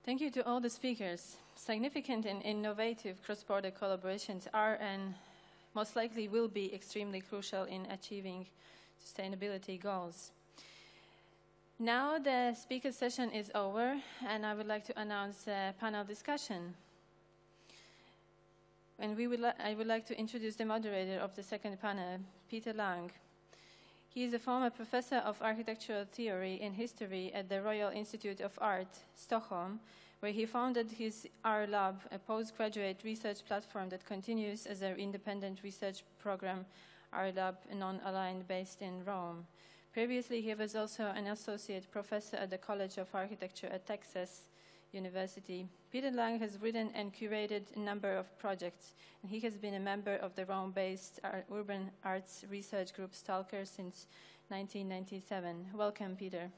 Thank you to all the speakers. Significant and innovative cross-border collaborations are and most likely will be extremely crucial in achieving sustainability goals. Now the speaker session is over, and I would like to announce a panel discussion. And I would like to introduce the moderator of the second panel, Peter Lang. He is a former professor of architectural theory and history at the Royal Institute of Art, Stockholm, where he founded his R-Lab, a postgraduate research platform that continues as an independent research program, R-Lab non-aligned, based in Rome. Previously, he was also an associate professor at the College of Architecture at Texas University. Peter Lang has written and curated a number of projects, and he has been a member of the Rome-based urban arts research group Stalker since 1997. Welcome, Peter.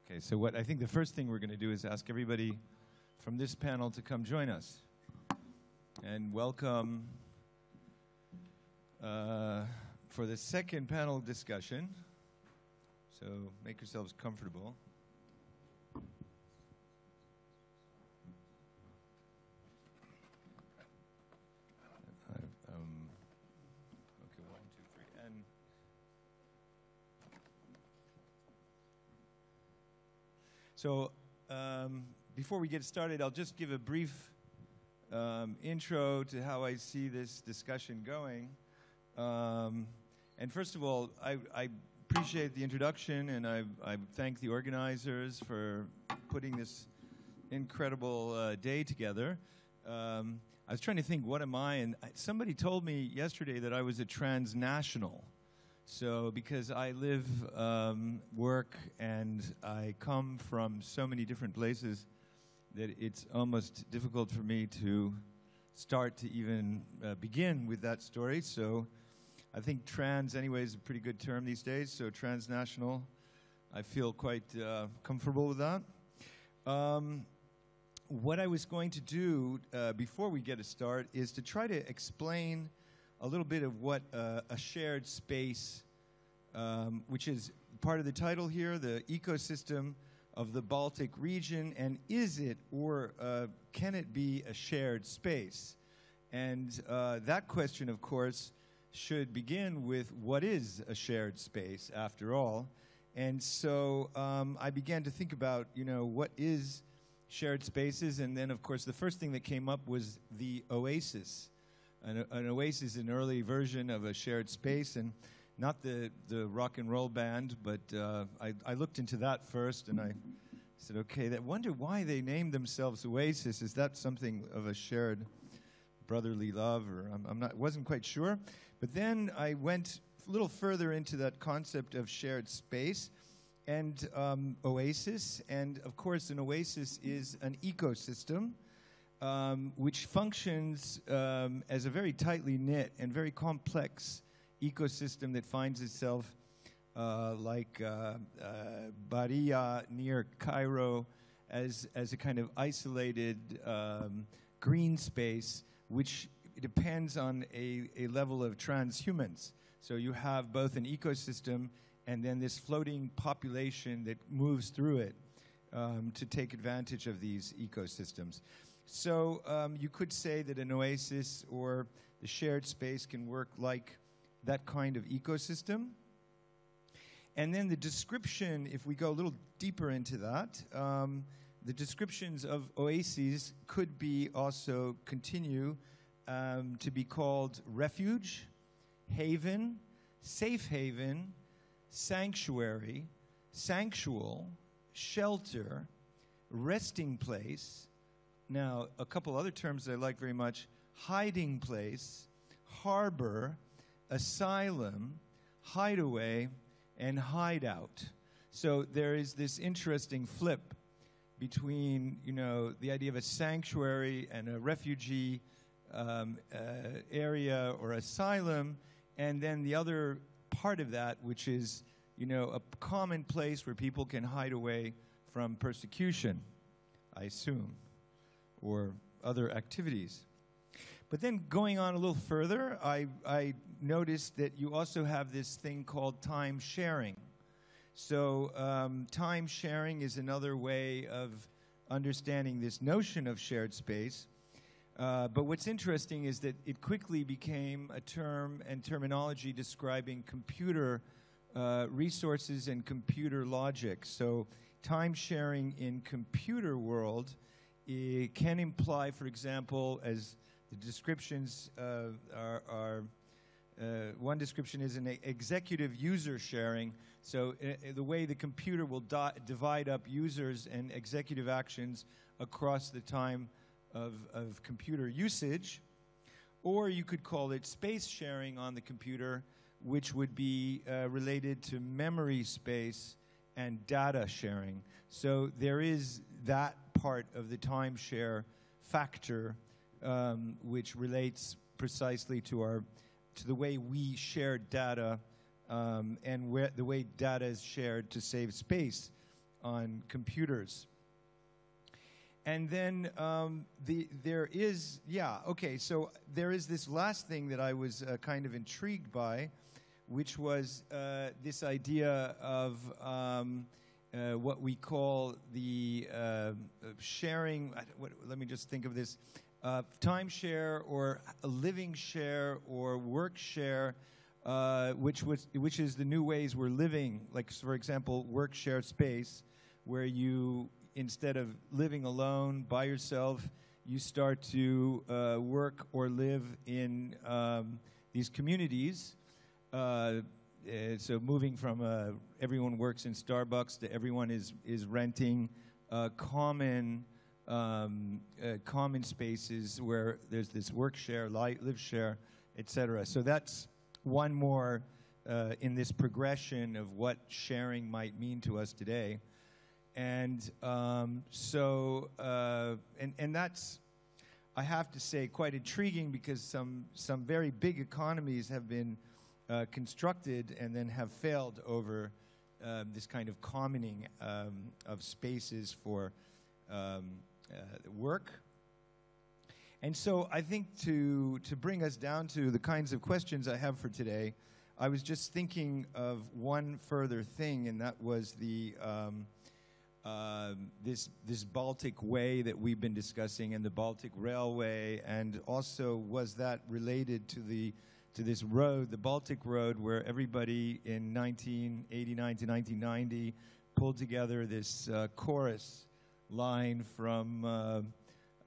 Okay, so what I think the first thing we're going to do is ask everybody from this panel to come join us. And welcome for the second panel discussion. So make yourselves comfortable. Okay, 1, 2, 3, and so before we get started, I'll just give a brief intro to how I see this discussion going. And first of all, I appreciate the introduction, and I thank the organizers for putting this incredible day together. I was trying to think, what am I? And somebody told me yesterday that I was a transnational. So because I live, work, and I come from so many different places that it's almost difficult for me to start to even begin with that story. So I think trans anyway is a pretty good term these days. So transnational, I feel quite comfortable with that. What I was going to do before we get a start is to try to explain a little bit of what a shared space, which is part of the title here, the ecosystem of the Baltic region, and is it or can it be a shared space? And that question, of course, should begin with what is a shared space after all. And so I began to think about, what is shared spaces, and then of course the first thing that came up was the oasis. An oasis is an early version of a shared space, and not the rock and roll band, but I looked into that first, and I said, okay, I wonder why they named themselves Oasis. Is that something of a shared brotherly love, or wasn't quite sure. But then I went a little further into that concept of shared space and oasis, and of course an oasis is an ecosystem which functions as a very tightly knit and very complex ecosystem that finds itself like Baria near Cairo as a kind of isolated green space, which depends on a level of transhumance. So you have both an ecosystem and then this floating population that moves through it to take advantage of these ecosystems. So you could say that an oasis or the shared space can work like that kind of ecosystem. And then the description, if we go a little deeper into that, the descriptions of oases could be also continue to be called refuge, haven, safe haven, sanctuary, sanctual, shelter, resting place. Now, a couple other terms that I like very much: hiding place, harbor, asylum, hideaway, and hideout. So there is this interesting flip between, the idea of a sanctuary and a refugee area or asylum, and then the other part of that, which is, a common place where people can hide away from persecution. I assume, or other activities. But then going on a little further, I noticed that you also have this thing called time sharing. So time sharing is another way of understanding this notion of shared space. But what's interesting is that it quickly became a term and terminology describing computer resources and computer logic. So time sharing in computer world, it can imply, for example, as the descriptions are one description is an executive user sharing. So the way the computer will divide up users and executive actions across the time of computer usage. Or you could call it space sharing on the computer, which would be related to memory space and data sharing. So there is that part of the timeshare factor which relates precisely to the way we share data and the way data is shared to save space on computers. And then there is this last thing that I was kind of intrigued by, which was this idea of what we call the sharing. Let me just think of this. Timeshare or a living share or work share, which is the new ways we're living. Like, for example, work share space, where you, instead of living alone by yourself, you start to work or live in these communities. So moving from everyone works in Starbucks to everyone is renting common spaces where there's this work share, live share, etc. So that's one more in this progression of what sharing might mean to us today. And that's, I have to say, quite intriguing, because some very big economies have been constructed and then have failed over this kind of commoning of spaces for work. And so I think to bring us down to the kinds of questions I have for today, I was just thinking of one further thing, and that was the this Baltic Way that we've been discussing, and the Baltic Railway, and also was that related to this road, the Baltic Road, where everybody in 1989 to 1990 pulled together this chorus line from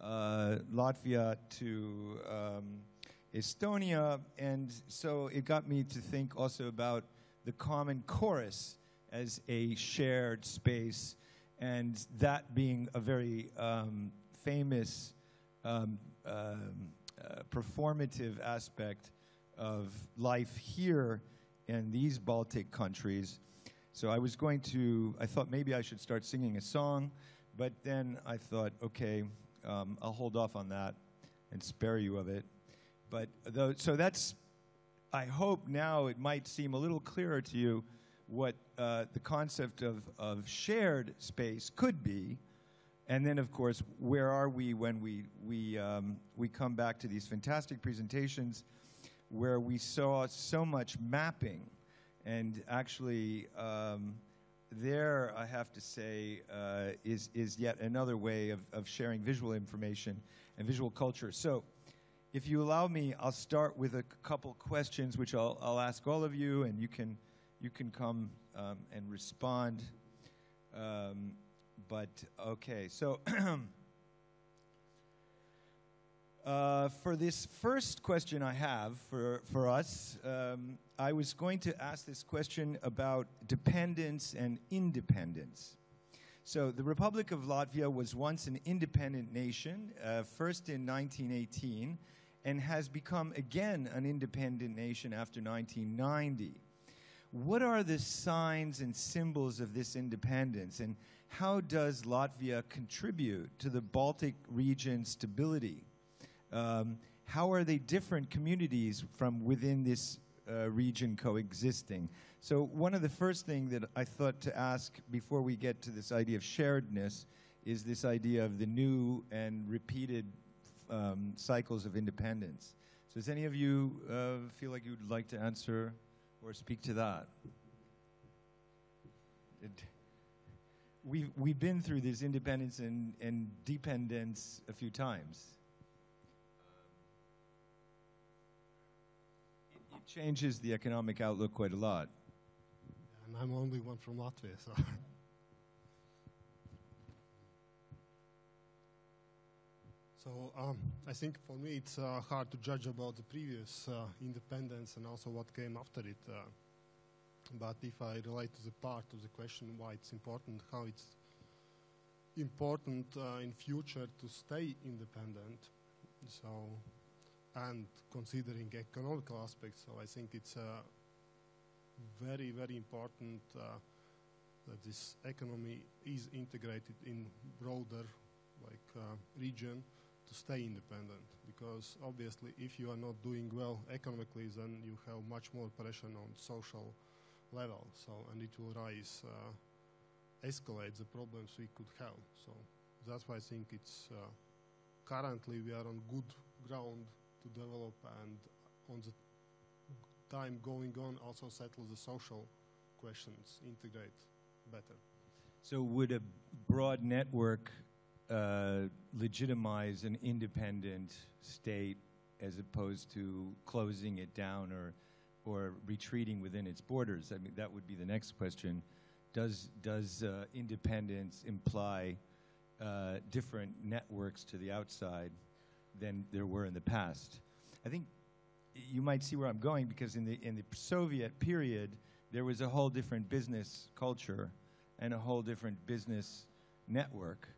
Latvia to Estonia, and so it got me to think also about the common chorus as a shared space, and that being a very famous performative aspect of life here in these Baltic countries. So I thought maybe I should start singing a song, but then I thought, okay, I'll hold off on that and spare you of it. But so that's, I hope now it might seem a little clearer to you what the concept of shared space could be. And then, of course, where are we when we come back to these fantastic presentations where we saw so much mapping. And actually, there, I have to say, is yet another way of sharing visual information and visual culture. So if you allow me, I'll start with a couple questions, which I'll ask all of you, and you can come and respond. But okay, so for this first question I have for us, I was going to ask this question about dependence and independence. So the Republic of Latvia was once an independent nation, first in 1918, and has become again an independent nation after 1990. What are the signs and symbols of this independence, and how does Latvia contribute to the Baltic region's stability? How are they different communities from within this region coexisting? So one of the first things that I thought to ask before we get to this idea of sharedness is this idea of the new and repeated cycles of independence. So does any of you feel like you'd like to answer or speak to that? We've been through this independence and dependence a few times. It changes the economic outlook quite a lot. And I'm only one from Latvia, so. So I think for me it's hard to judge about the previous independence and also what came after it. But if I relate to the part of the question why it's important, how it's important in future to stay independent, so and considering economical aspects, so I think it's very, very important that this economy is integrated in broader region to stay independent, because obviously if you are not doing well economically, then you have much more pressure on social level, so and it will rise, escalate the problems we could have. So that's why I think it's currently we are on good ground to develop, and on the time going on also settle the social questions, integrate better. So would a broad network legitimize an independent state as opposed to closing it down or retreating within its borders? I mean, that would be the next question. Does independence imply different networks to the outside than there were in the past? I think you might see where I'm going, because in the Soviet period, there was a whole different business culture and a whole different business network.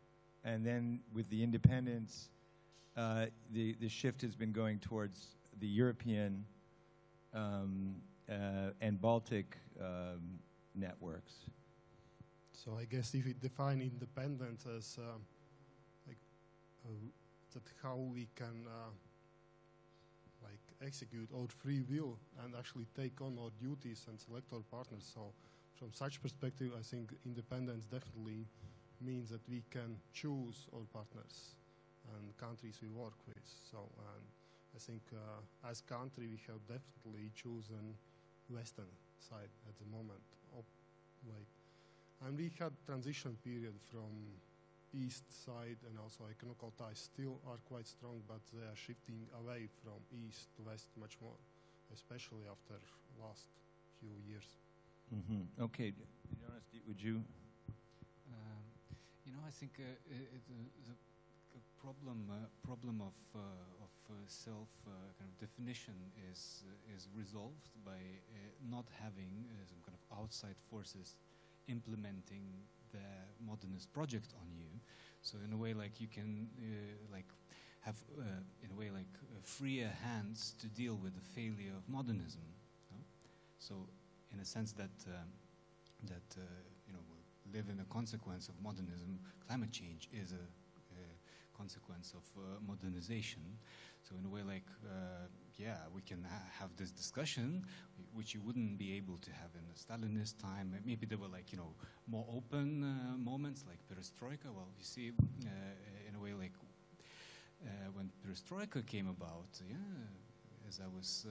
And then with the independence, the shift has been going towards the European and Baltic networks. So I guess if we define independence as that how we can execute our free will and actually take on our duties and select our partners. So from such perspective, I think independence definitely means that we can choose our partners and countries we work with. So and I think as country we have definitely chosen Western side at the moment. And we had transition period from east side, and also economical ties still are quite strong, but they are shifting away from east to west much more, especially after last few years. Mm-hmm. Okay, Jonas, would you? I think the problem of self kind of definition is resolved by not having some kind of outside forces implementing the modernist project on you. So in a way, like you can have in a way like freer hands to deal with the failure of modernism. No? So in a sense that we live in a consequence of modernism. Climate change is a consequence of modernization. So in a way, like we can have this discussion, which you wouldn't be able to have in the Stalinist time. Maybe there were more open moments, like perestroika. Well, you see, in a way, like when perestroika came about, as I was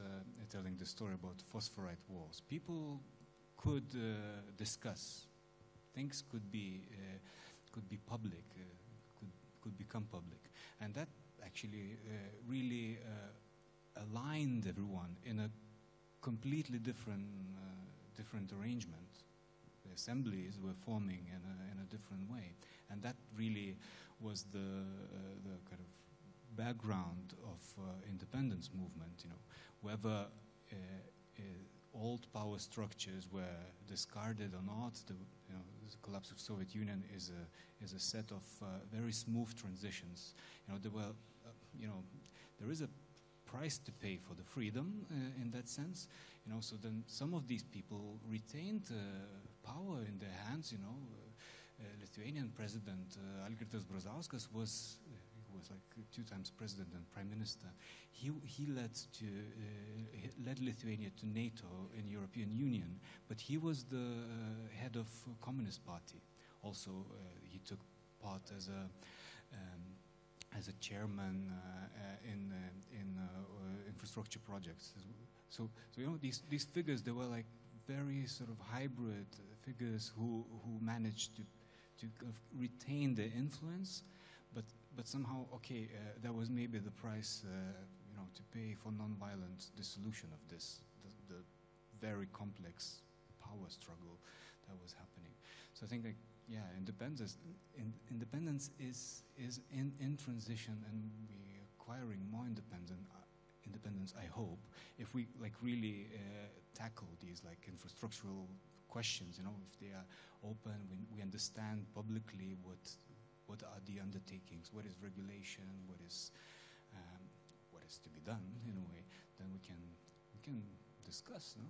telling the story about phosphorite walls, people could discuss. Things could be public, could become public, and that actually really aligned everyone in a completely different arrangement. The assemblies were forming in a different way, and that really was the kind of background of independence movement. Whether old power structures were discarded or not, the collapse of Soviet Union is a set of very smooth transitions. There is a price to pay for the freedom in that sense. So then some of these people retained power in their hands. Lithuanian President Algirdas Brazauskas was like 2 times president and prime minister. He led Lithuania to NATO in European Union, but he was the head of Communist Party. Also, he took part as a chairman in infrastructure projects. So you know, these figures, they were like very sort of hybrid figures who managed to kind of retain their influence, but somehow, okay, that was maybe the price, you know, to pay for non-violent dissolution of this, the very complex power struggle that was happening. So I think, like, yeah, independence is in transition, and we acquiring more independence, I hope, if we like really tackle these like infrastructural questions, you know, if they are open, we understand publicly what are the undertakings, what is regulation, what is to be done in a way, then we can discuss, no?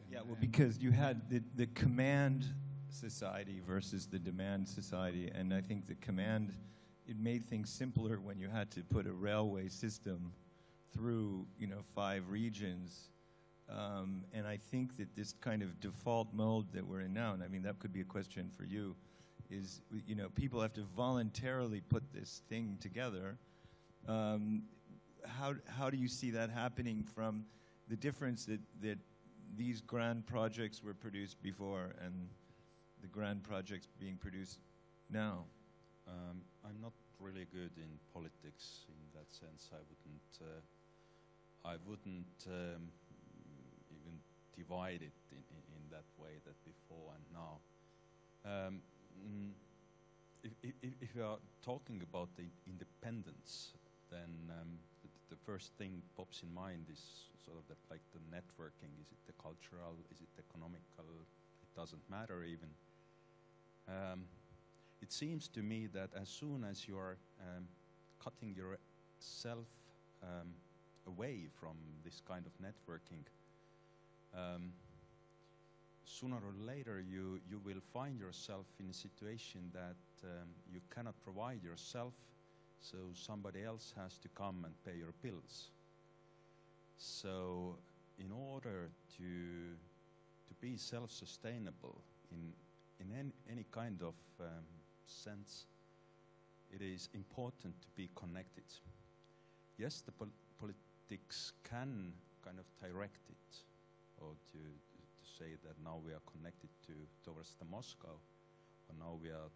Yeah, well, because you had the command society versus the demand society, and I think the command, it made things simpler when you had to put a railway system through, you know, 5 regions, and I think that this kind of default mode that we're in now, and I mean that could be a question for you, is, you know, people have to voluntarily put this thing together. How do you see that happening from the difference that these grand projects were produced before and the grand projects being produced now? I'm not really good in politics in that sense. I wouldn't even divide it in that way, that before and now. If you are talking about the independence, then the first thing pops in mind is sort of that, like, the networking. Is it the cultural? Is it economical? It doesn't matter even. It seems to me that as soon as you are cutting yourself away from this kind of networking, sooner or later you will find yourself in a situation that you cannot provide yourself, so somebody else has to come and pay your bills. So in order to be self-sustainable in any kind of sense, it is important to be connected. Yes, the politics can kind of direct it, or to say that now we are connected towards the Moscow, or now we are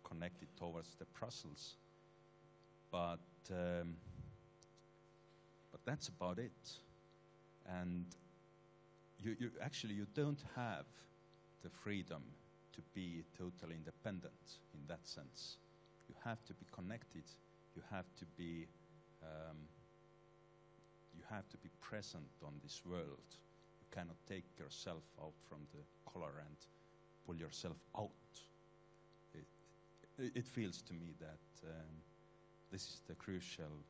connected towards the Brussels, but that's about it. And you actually don't have the freedom to be totally independent in that sense. You have to be connected. You have to be present on this world. You cannot take yourself out from the collar and pull yourself out. It feels to me that this is the crucial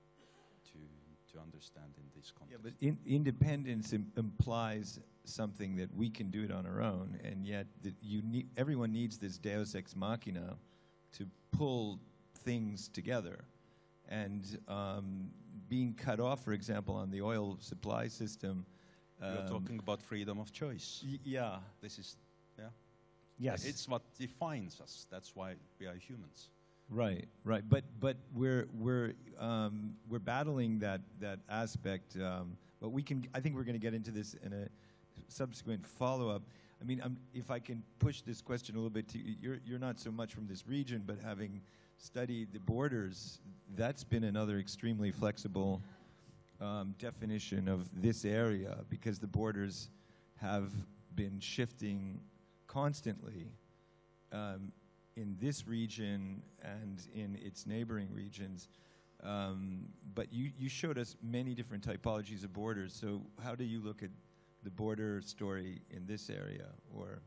to understand in this context. Yeah, but independence implies something that we can do it on our own, and yet everyone needs this deus ex machina to pull things together. And being cut off, for example, on the oil supply system. You're talking about freedom of choice. Yeah. This is, yeah. Yes. It's what defines us. That's why we are humans. Right, right. But we're battling that aspect. But I think we're going to get into this in a subsequent follow-up. I mean, if I can push this question a little bit to you, you're not so much from this region, but having studied the borders, that's been another extremely flexible definition of this area, because the borders have been shifting constantly in this region and in its neighboring regions. But you showed us many different typologies of borders. So how do you look at the border story in this area? Or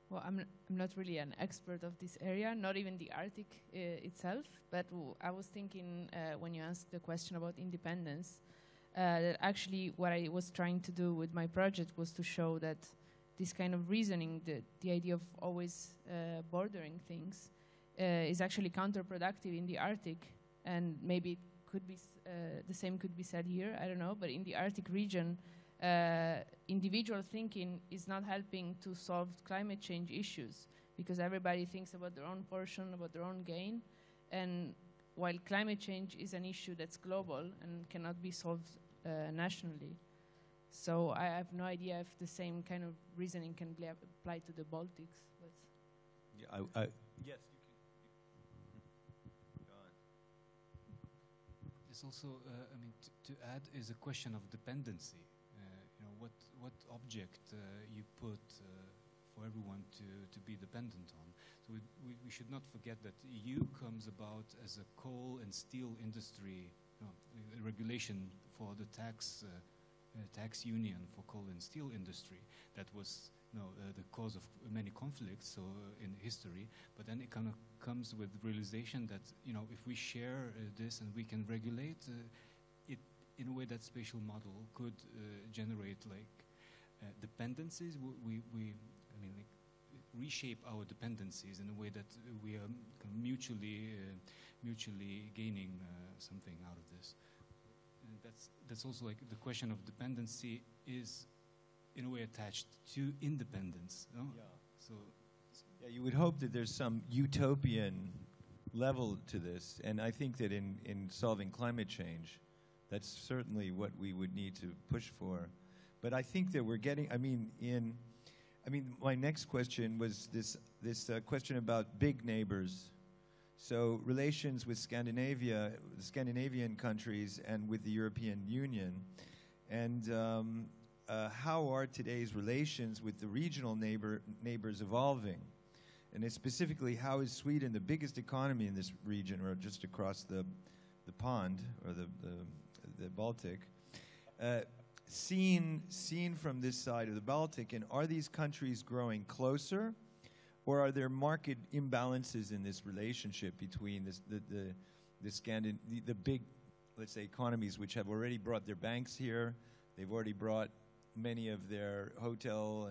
well, I'm not really an expert of this area, not even the Arctic itself, but I was thinking when you asked the question about independence, that actually what I was trying to do with my project was to show that this kind of reasoning, the idea of always bordering things, is actually counterproductive in the Arctic, and maybe it could be the same could be said here, I don't know, but in the Arctic region, individual thinking is not helping to solve climate change issues, because everybody thinks about their own portion, about their own gain. And while climate change is an issue that's global and cannot be solved nationally, so I have no idea if the same kind of reasoning can be applied to the Baltics. But Yeah, yes, you can. Go on. There's also, I mean, to add is a question of dependency. You know, what object you put for everyone to be dependent on. So we should not forget that EU comes about as a coal and steel industry regulation for the tax union for coal and steel industry. That was the cause of many conflicts in history. But then it kind of comes with the realization that if we share this and we can regulate it in a way, that spatial model could generate dependencies. We reshape our dependencies in a way that we are mutually gaining something out of this. And that's also the question of dependency is in a way attached to independence. No? Yeah. So yeah, you would hope that there's some utopian level to this, and I think that in solving climate change, that's certainly what we would need to push for. But I think that we're getting. My next question was this question about big neighbors. So relations with Scandinavia, the Scandinavian countries, and with the European Union, and how are today's relations with the regional neighbors evolving? And specifically, how is Sweden the biggest economy in this region, or just across the pond, or the Baltic? Seen from this side of the Baltic, and are these countries growing closer, or are there market imbalances in this relationship between the big, let's say, economies which have already brought their banks here? They've already brought many of their hotel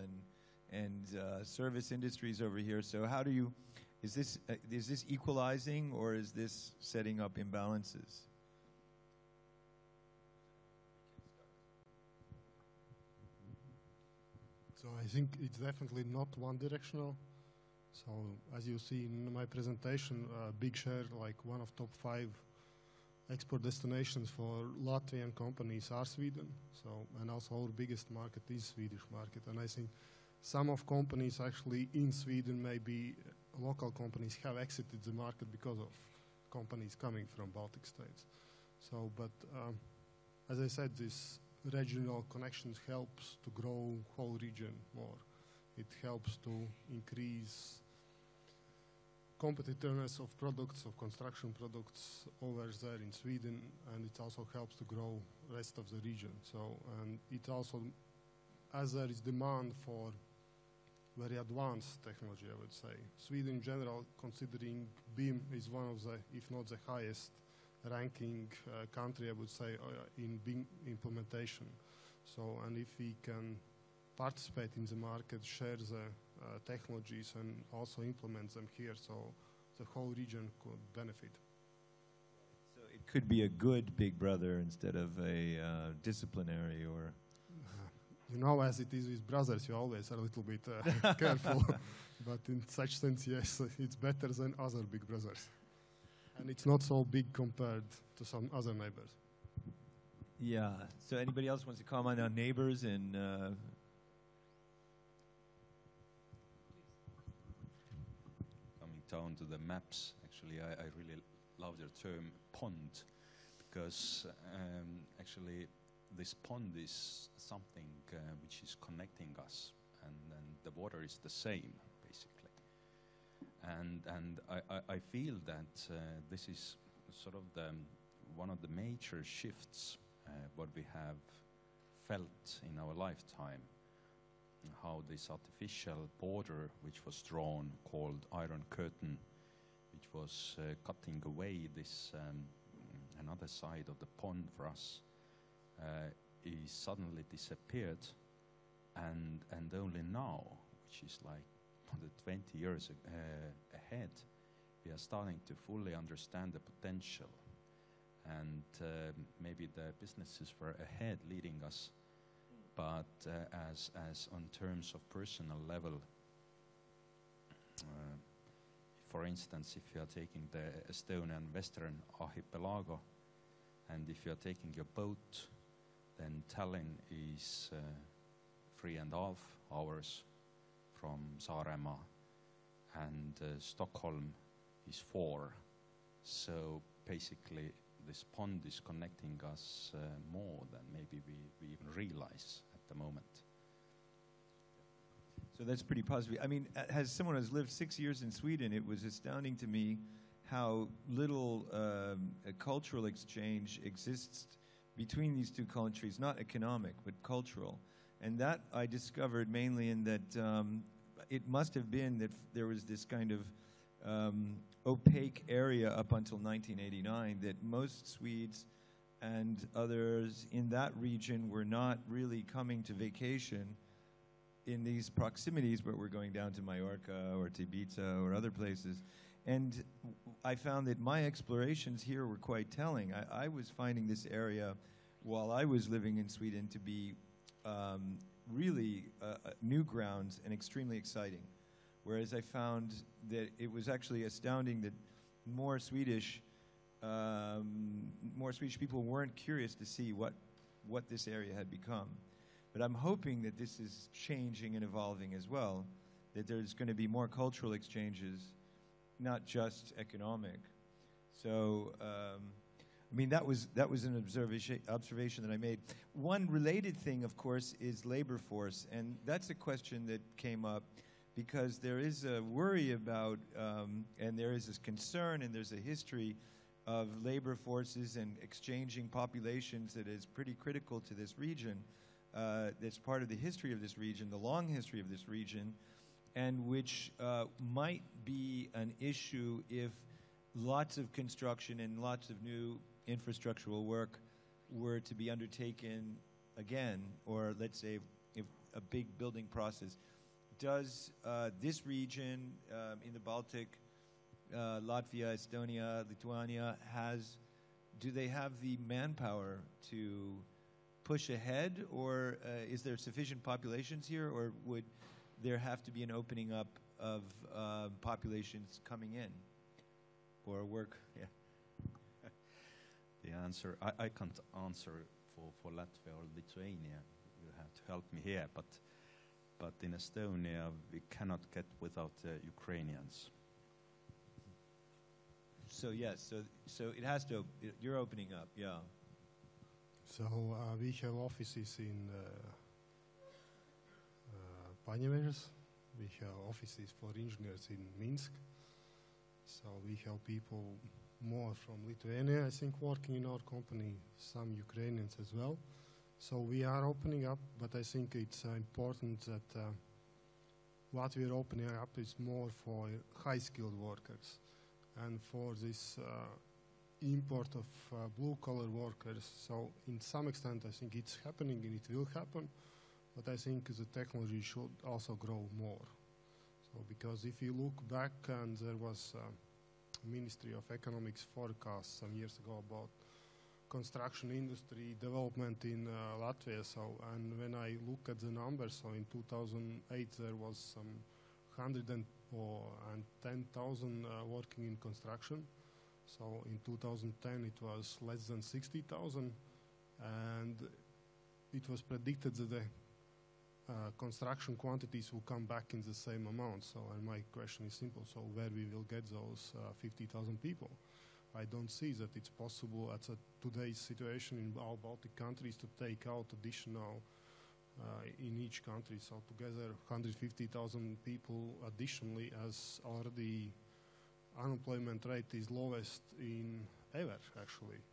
and service industries over here. So is this equalizing, or is this setting up imbalances? So I think it's definitely not one directional. So as you see in my presentation, big share, like one of top 5 export destinations for Latvian companies are Sweden. So, and also our biggest market is Swedish market. And I think some of companies actually in Sweden, maybe local companies, have exited the market because of companies coming from Baltic states. So, but as I said, this regional connections helps to grow whole region more. It helps to increase competitiveness of products, of construction products over there in Sweden, and it also helps to grow rest of the region. So, and it also, as there is demand for very advanced technology, I would say. Sweden in general, considering BIM is one of the, if not the highest ranking country, I would say, in BIM implementation. So, and if we can participate in the market, share the technologies, and also implement them here, so the whole region could benefit. So it could be a good big brother instead of a disciplinary, or... As it is with brothers, you always are a little bit careful. But in such sense, yes, it's better than other big brothers. And it's not so big compared to some other neighbors. Yeah. So anybody else wants to comment on neighbors and... Coming down to the maps, actually, I really love your term pond, because actually this pond is something which is connecting us, and the water is the same, basically. And I feel that this is sort of one of the major shifts what we have felt in our lifetime, how this artificial border which was drawn, called Iron Curtain, which was cutting away this another side of the pond for us, is suddenly disappeared, and only now, which is like 120 years ahead, we are starting to fully understand the potential, and maybe the businesses were ahead leading us, but as on terms of personal level, for instance, if you are taking the Estonian Western Archipelago, and if you are taking your boat, then Tallinn is 3.5 hours from Saaremaa, and Stockholm is 4. So basically, this pond is connecting us more than maybe we even realize at the moment. So that's pretty positive. I mean, as someone who's lived 6 years in Sweden, it was astounding to me how little a cultural exchange exists between these two countries, not economic, but cultural. And that I discovered mainly in that it must have been that there was this kind of opaque area up until 1989 that most Swedes and others in that region were not really coming to vacation in these proximities, but we're going down to Mallorca or to Ibiza or other places. And I found that my explorations here were quite telling. I was finding this area, while I was living in Sweden, to be really new grounds and extremely exciting. Whereas I found that it was actually astounding that more Swedish people weren't curious to see what this area had become. But I'm hoping that this is changing and evolving as well, that there's going to be more cultural exchanges, not just economic. So, I mean, that was an observation that I made. One related thing, of course, is labor force, and that's a question that came up because there is a worry about, and there is this concern, and there's a history of labor forces and exchanging populations that is pretty critical to this region. That's part of the history of this region, the long history of this region, and which might be an issue if lots of construction and lots of new infrastructural work were to be undertaken again, or let's say if a big building process. Does this region in the Baltic, Latvia, Estonia, Lithuania, do they have the manpower to push ahead, or is there sufficient populations here, or would there have to be an opening up of populations coming in for work? Yeah. The answer, I can't answer for Latvia or Lithuania. You have to help me here, but in Estonia we cannot get without Ukrainians. So yes, so it has to. You're opening up, yeah. So we have offices in Paņevežas. We have offices for engineers in Minsk. So we have people more from Lithuania, I think, working in our company, some Ukrainians as well. So we are opening up, but I think it's important that what we are opening up is more for high-skilled workers and for this import of blue-collar workers. So in some extent, I think it's happening and it will happen, but I think the technology should also grow more. So because if you look back, and there was Ministry of Economics forecast some years ago about construction industry development in Latvia. So, and when I look at the numbers, so in 2008 there was some 110,000 working in construction. So in 2010 it was less than 60,000, and it was predicted that the construction quantities will come back in the same amount. So, and my question is simple: so where we will get those 50,000 people? I don't see that it's possible at today's situation in our Baltic countries to take out additional in each country. So together 150,000 people additionally, as already unemployment rate is lowest in ever, actually.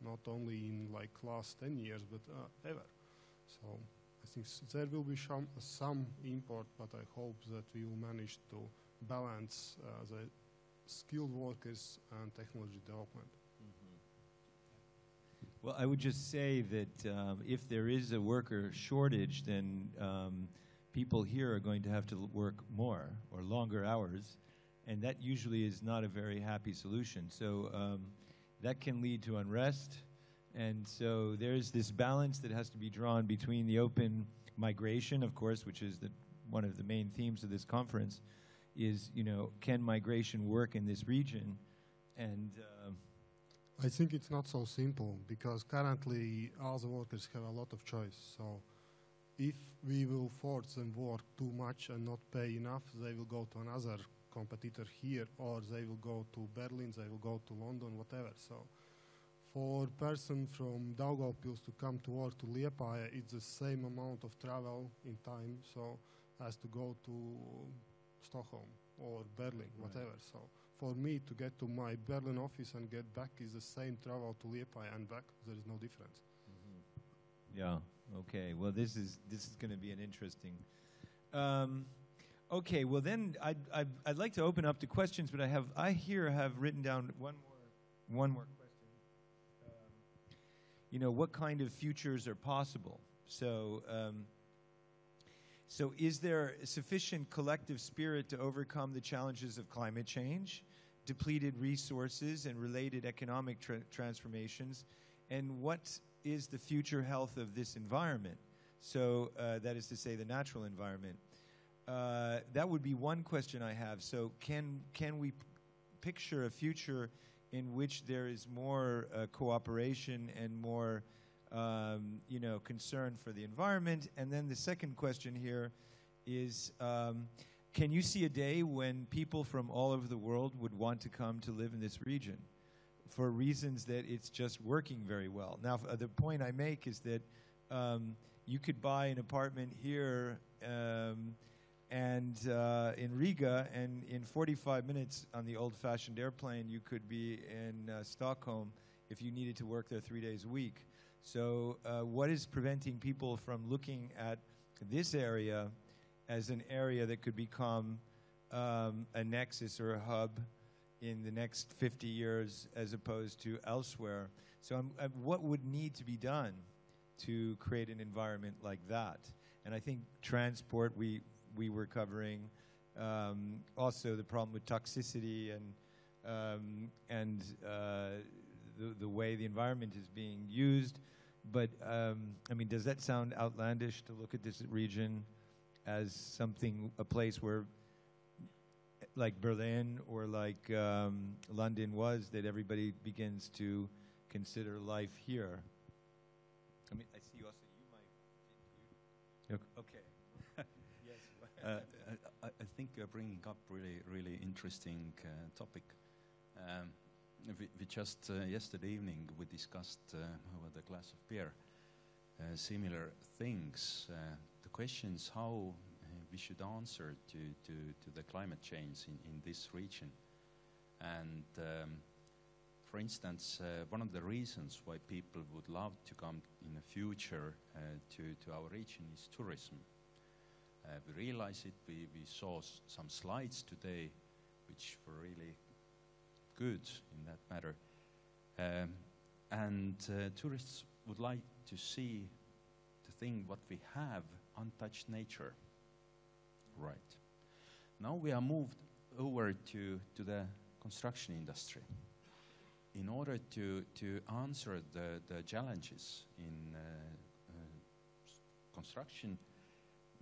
Not only in like last 10 years, but ever. So I think there will be some import, but I hope that we will manage to balance the skilled workers and technology development. Well, I would just say that if there is a worker shortage, then people here are going to have to work more or longer hours, and that usually is not a very happy solution. So that can lead to unrest, and so there's this balance that has to be drawn between the open migration, of course, which is one of the main themes of this conference, is, you know, can migration work in this region? And I think it's not so simple because currently all the workers have a lot of choice. So if we will force them work too much and not pay enough, they will go to another competitor here, or they will go to Berlin, they will go to London, whatever. So for person from Daugavpils to come to work to Liepāja, it's the same amount of travel in time, so as to go to Stockholm or Berlin, whatever. So for me to get to my Berlin office and get back is the same travel to Liepāja and back. There is no difference. yeah, okay. Well, this is going to be an interesting. Okay, well then I'd like to open up to questions, but I have written down one more question. You know, what kind of futures are possible? So. So is there sufficient collective spirit to overcome the challenges of climate change, depleted resources, and related economic transformations? And what is the future health of this environment? So that is to say, the natural environment. That would be one question I have. So can we picture a future in which there is more cooperation and more you know, concern for the environment? And then the second question here is, can you see a day when people from all over the world would want to come to live in this region for reasons that it's just working very well? Now, the point I make is that you could buy an apartment here and in Riga, and in 45 minutes on the old-fashioned airplane, you could be in Stockholm if you needed to work there 3 days a week. So what is preventing people from looking at this area as an area that could become a nexus or a hub in the next 50 years as opposed to elsewhere? So what would need to be done to create an environment like that? And I think transport we were covering, also the problem with toxicity and the way the environment is being used. But, I mean, does that sound outlandish to look at this region as something, a place where, like Berlin or like London was, that everybody begins to consider life here? I mean, I see also you might. Okay. Yes. I think you're bringing up really interesting topic. We just yesterday evening we discussed over the glass of beer similar things. The questions how we should answer to the climate change in this region. And for instance, one of the reasons why people would love to come in the future to our region is tourism. We realize it. We saw some slides today which were really good in that matter. And tourists would like to see the thing what we have, untouched nature. Right. Now we are moved over to the construction industry. In order to answer the challenges in construction,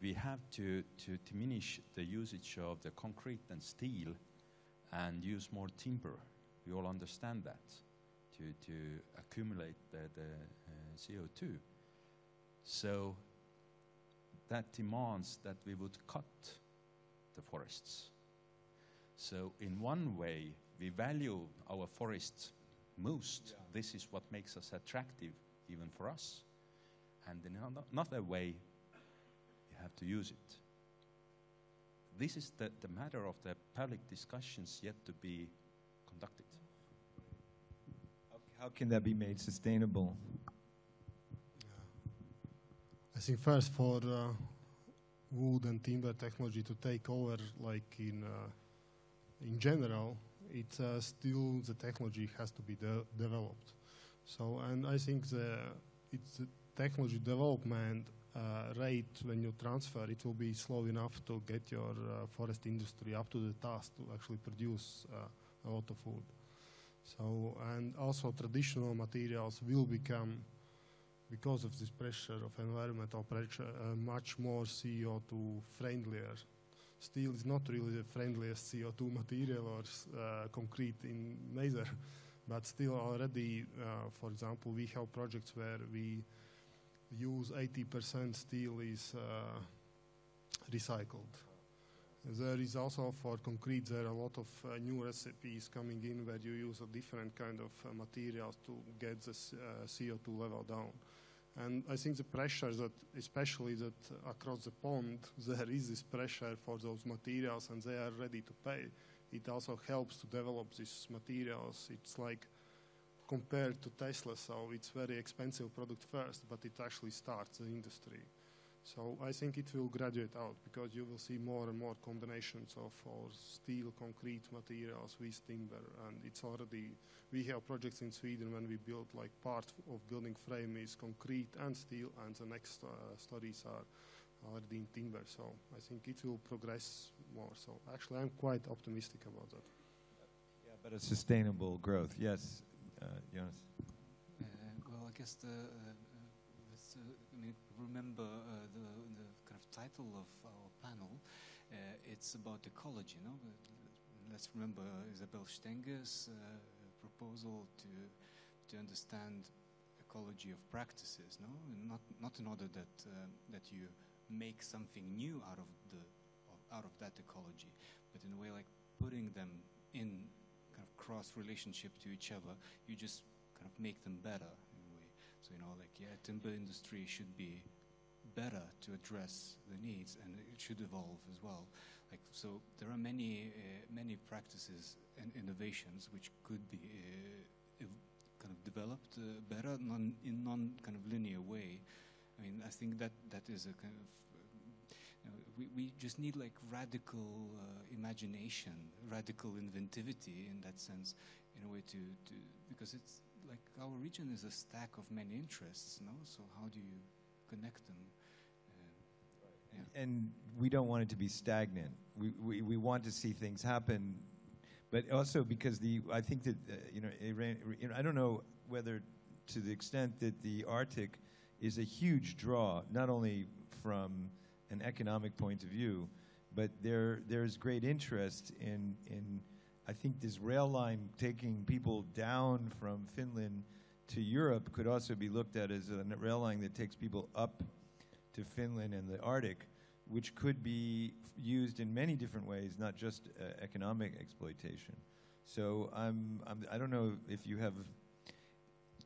we have to diminish the usage of the concrete and steel and use more timber. We all understand that, to accumulate the CO2. So that demands that we would cut the forests. So in one way, we value our forests most. Yeah. This is what makes us attractive, even for us. And in another way, you have to use it. This is the matter of the public discussions yet to be conducted. How can that be made sustainable? I think first for wood and timber technology to take over, like in general, it's still the technology has to be developed. So, and I think it's the technology development rate when you transfer, it will be slow enough to get your forest industry up to the task to actually produce a lot of wood. So, and also traditional materials will become, because of this pressure of environmental pressure, much more CO2 friendlier. steel is not really the friendliest CO2 material or concrete in neither. But still already, for example, we have projects where we use 80% steel is recycled. There is also for concrete, there are a lot of new recipes coming in where you use a different kind of materials to get the CO2 level down. And I think the pressure that, especially that across the pond, there is this pressure for those materials and they are ready to pay. It also helps to develop these materials. It's like compared to Tesla, so it's very expensive product first, but it actually starts the industry. So I think it will graduate out because you will see more and more combinations of our steel, concrete materials with timber. And it's already, we have projects in Sweden when we build like part of building frame is concrete and steel, and the next studies are already in timber. So I think it will progress more. So actually I'm quite optimistic about that. Yeah, but a sustainable growth, yes. Jonas. Well, I guess remember the kind of title of our panel. It's about ecology, no? Let's remember Isabel Stenger's proposal to understand ecology of practices, no? And not in order that you make something new out of that ecology, but in a way like putting them in kind of cross relationship to each other. You just kind of make them better. So, timber industry should be better to address the needs, and it should evolve as well. So there are many practices and innovations which could be kind of developed better in non kind of linear way. I mean, I think that is a kind of we just need like radical imagination, radical inventivity in that sense, in a way to because it's like our region is a stack of many interests, no? So how do you connect them? Yeah. And we don't want it to be stagnant. We want to see things happen, but also because I think that Iran, I don't know whether to the extent that the Arctic is a huge draw, not only from an economic point of view, but there's great interest in I think this rail line taking people down from Finland to Europe could also be looked at as a rail line that takes people up to Finland and the Arctic, which could be used in many different ways, not just economic exploitation. So I don't know if you have,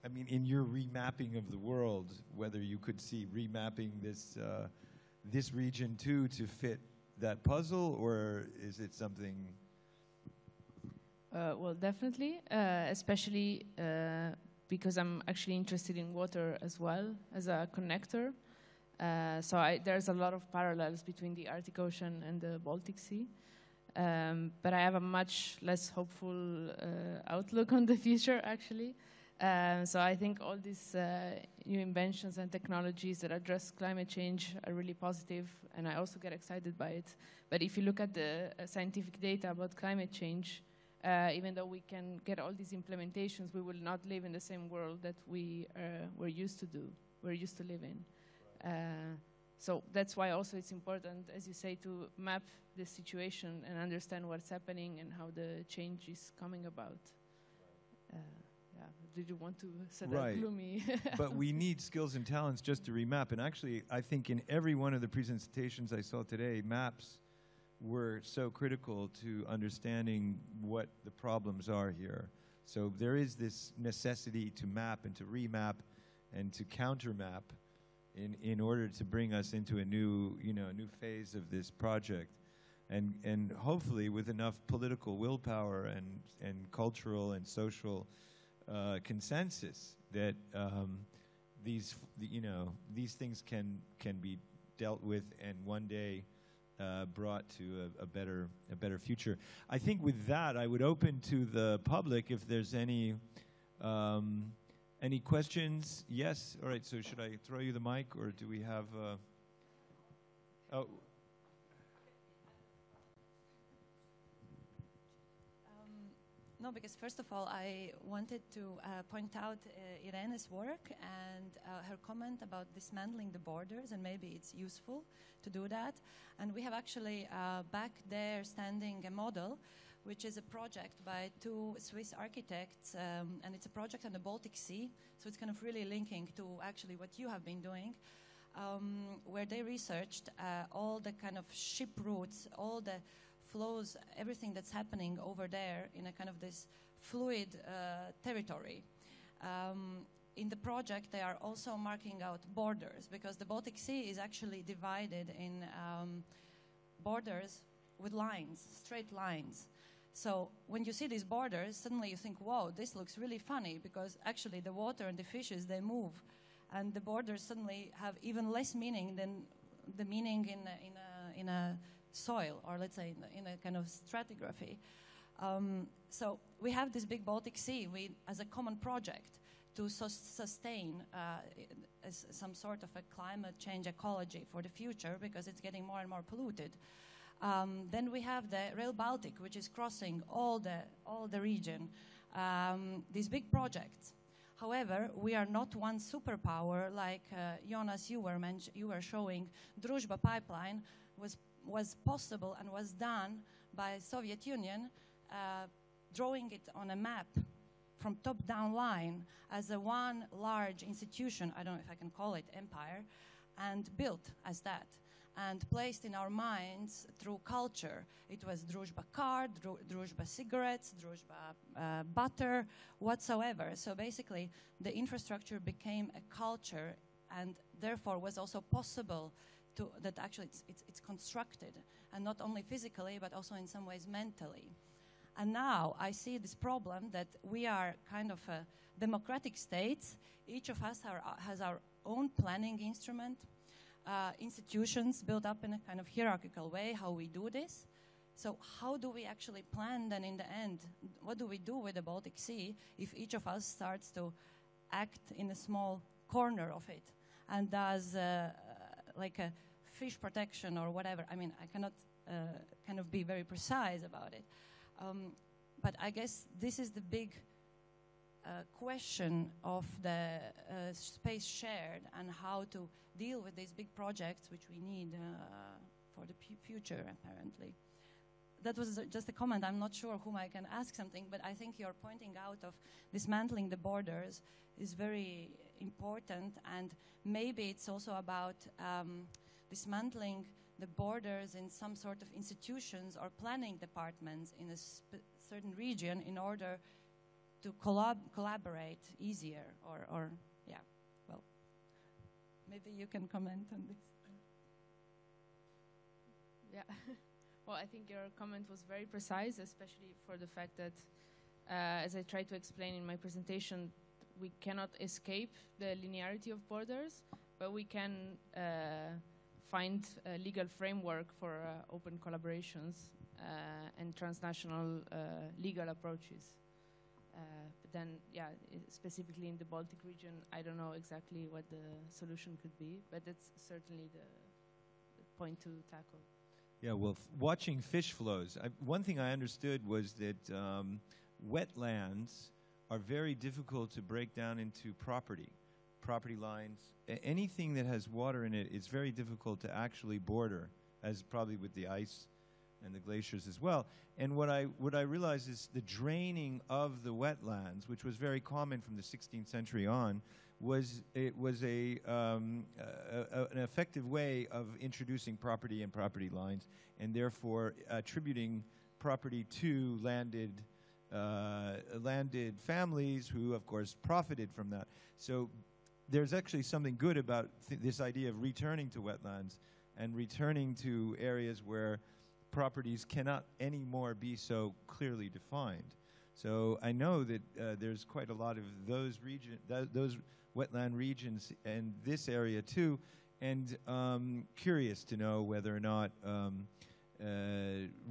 I mean, in your remapping of the world, whether you could see remapping this region too to fit that puzzle, or is it something? Well, definitely, especially because I'm actually interested in water as well as a connector. So there's a lot of parallels between the Arctic Ocean and the Baltic Sea. But I have a much less hopeful outlook on the future, actually. So I think all these new inventions and technologies that address climate change are really positive, and I also get excited by it. But if you look at the scientific data about climate change, even though we can get all these implementations, we will not live in the same world that we're used to live in. So that's why also it's important, as you say, to map the situation and understand what's happening and how the change is coming about. Yeah, did you want to say that gloomy? But we need skills and talents just to remap. And actually, I think in every one of the presentations I saw today, maps were so critical to understanding what the problems are here. So there is this necessity to map and to remap and to countermap in order to bring us into a new phase of this project, and hopefully with enough political willpower and cultural and social consensus that these things can be dealt with and one day brought to a better future. I think with that, I would open to the public if there's any questions? Yes? All right, so should I throw you the mic, or do we have... No, because first of all, I wanted to point out Irene's work and her comment about dismantling the borders, and maybe it's useful to do that. And we have actually back there standing a model, which is a project by two Swiss architects, and it's a project on the Baltic Sea, so it's kind of really linking to actually what you have been doing, where they researched all the kind of ship routes, all the flows, everything that's happening over there in a kind of this fluid territory. In the project, they are also marking out borders, because the Baltic Sea is actually divided in borders with lines, straight lines. So when you see these borders, suddenly you think, whoa, this looks really funny, because actually the water and the fishes, they move. And the borders suddenly have even less meaning than the meaning in a soil, or let's say in a kind of stratigraphy. So we have this big Baltic Sea as a common project to sustain some sort of a climate change ecology for the future, because it's getting more and more polluted. Then we have the Rail Baltic, which is crossing all the region. These big projects. However, we are not one superpower like Jonas, you were showing. Druzhba pipeline was possible and was done by Soviet Union, drawing it on a map from top-down line as a one large institution, I don't know if I can call it empire, and built as that, and placed in our minds through culture. It was Druzhba card, Druzhba cigarettes, Druzhba butter, whatsoever. So basically, the infrastructure became a culture, and therefore was also possible that actually it's constructed, and not only physically, but also in some ways mentally. And now I see this problem that we are kind of democratic states. Each of us has our own planning instrument, institutions built up in a kind of hierarchical way, how we do this. So how do we actually plan then in the end? What do we do with the Baltic Sea if each of us starts to act in a small corner of it and does like a fish protection or whatever? I mean, I cannot kind of be very precise about it. But I guess this is the big question of the space shared and how to deal with these big projects which we need for the future, apparently. That was just a comment. I'm not sure whom I can ask something, but I think your pointing out of dismantling the borders is very important, and maybe it's also about dismantling the borders in some sort of institutions or planning departments in a certain region in order to collaborate easier, or yeah, well, maybe you can comment on this. Yeah, well, I think your comment was very precise, especially for the fact that, as I tried to explain in my presentation, we cannot escape the linearity of borders, but we can find a legal framework for open collaborations and transnational legal approaches. But then, yeah, specifically in the Baltic region, I don't know exactly what the solution could be, but it's certainly the point to tackle. Yeah, well, watching fish flows, one thing I understood was that wetlands are very difficult to break down into property lines. Anything that has water in it is very difficult to actually border, as probably with the ice and the glaciers as well. And what I realized is the draining of the wetlands, which was very common from the 16th century on, was an effective way of introducing property and property lines, and therefore attributing property to landed families who, of course, profited from that. So there's actually something good about this idea of returning to wetlands and returning to areas where properties cannot anymore be so clearly defined. So I know that there's quite a lot of those wetland regions in this area too, and curious to know whether or not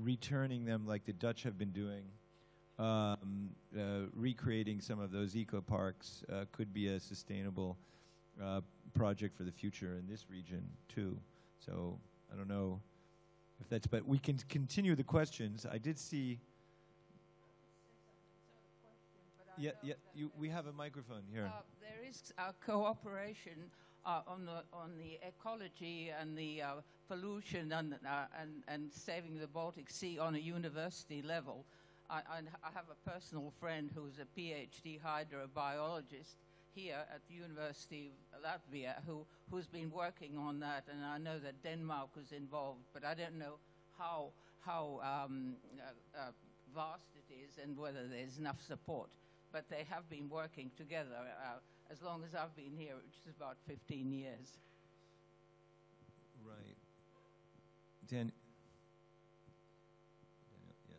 returning them like the Dutch have been doing, recreating some of those eco-parks could be a sustainable project for the future in this region too. So I don't know if that's, but we can continue the questions. I did see. Yeah, yeah. We have a microphone here. There is cooperation on the ecology and the pollution and saving the Baltic Sea on a university level. I have a personal friend who's a PhD hydrobiologist here at the University of Latvia who's been working on that, and I know that Denmark was involved, but I don't know how vast it is and whether there's enough support. But they have been working together as long as I've been here, which is about 15 years. Right. Daniel, yes.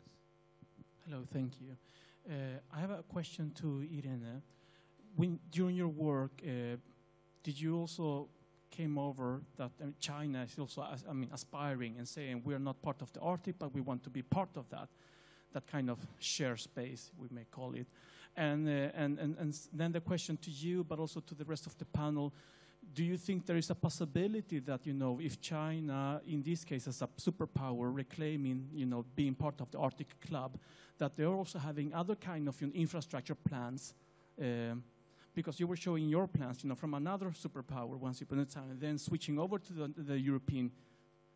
Hello, thank you. I have a question to Irene. During your work, did you also came over that China is also, aspiring and saying we are not part of the Arctic, but we want to be part of that kind of share space, we may call it. And then the question to you, but also to the rest of the panel, do you think there is a possibility that, if China, in this case as a superpower, reclaiming, being part of the Arctic Club, that they're also having other kind of infrastructure plans? Because you were showing your plans, from another superpower once upon a time, and then switching over to the European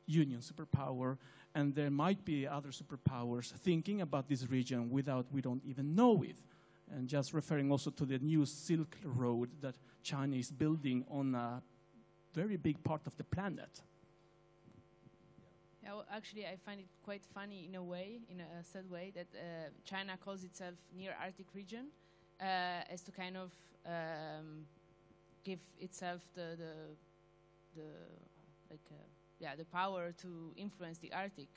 Union superpower, and there might be other superpowers thinking about this region we don't even know it. And just referring also to the new Silk Road that China is building on a very big part of the planet. Yeah, well, actually, I find it quite funny in a way, in a sad way, that China calls itself near Arctic region as to kind of give itself the power to influence the Arctic.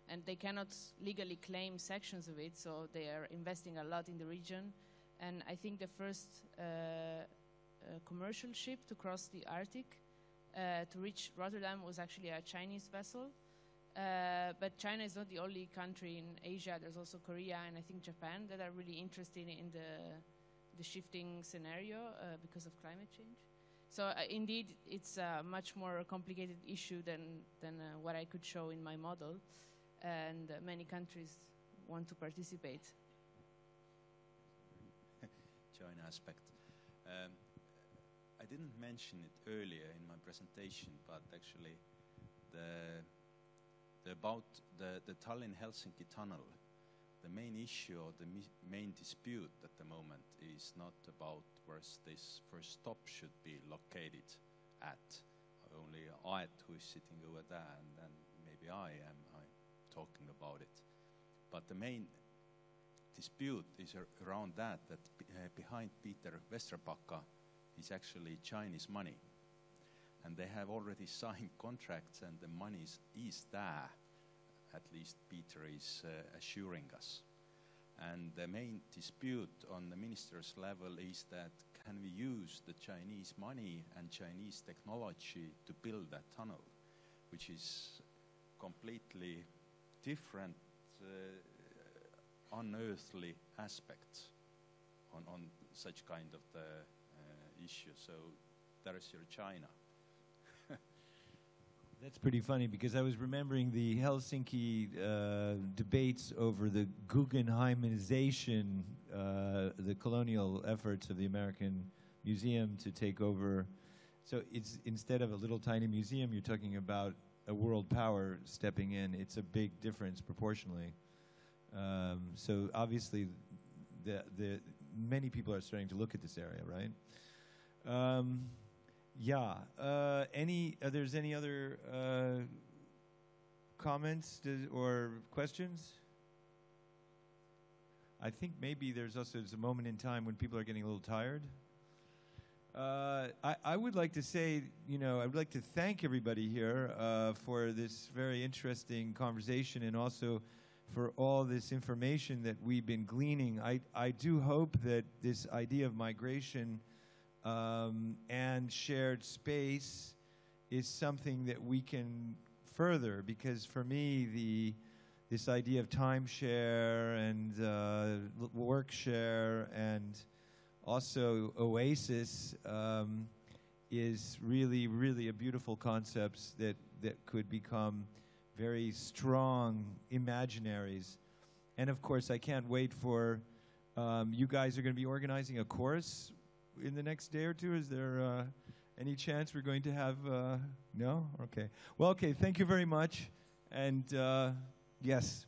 And they cannot legally claim sections of it, so they are investing a lot in the region. And I think the first commercial ship to cross the Arctic to reach Rotterdam was actually a Chinese vessel. But China is not the only country in Asia. There's also Korea and I think Japan that are really interested in the shifting scenario because of climate change. So indeed, it's a much more complicated issue than what I could show in my model. And many countries want to participate. China aspect. I didn't mention it earlier in my presentation, but actually about the Tallinn-Helsinki tunnel, the main issue or the main dispute at the moment is not about where this first stop should be located at. Only Aet, who is sitting over there, and then maybe I am talking about it. But the main dispute is around that behind Peter Vesterbacka is actually Chinese money. And they have already signed contracts and the money is there, at least Peter is assuring us. And the main dispute on the minister's level is that can we use the Chinese money and Chinese technology to build that tunnel, which is completely different unearthly aspects on such kind of the issue. So there is your China. That's pretty funny because I was remembering the Helsinki debates over the Guggenheimization, the colonial efforts of the American Museum to take over. So it's instead of a little tiny museum, you're talking about a world power stepping in. It's a big difference proportionally. So obviously, the many people are starting to look at this area, right? Yeah. There's any other comments or questions? I think maybe there's a moment in time when people are getting a little tired. I would like to say, I would like to thank everybody here for this very interesting conversation and also for all this information that we've been gleaning. I do hope that this idea of migration and shared space is something that we can further, because for me, this idea of timeshare and work share and also Oasis is really, really a beautiful concept that could become very strong imaginaries. And of course, I can't wait for You guys are going to be organizing a course in the next day or two. Is there any chance we're going to have? No? Okay. Well, okay. Thank you very much. And yes.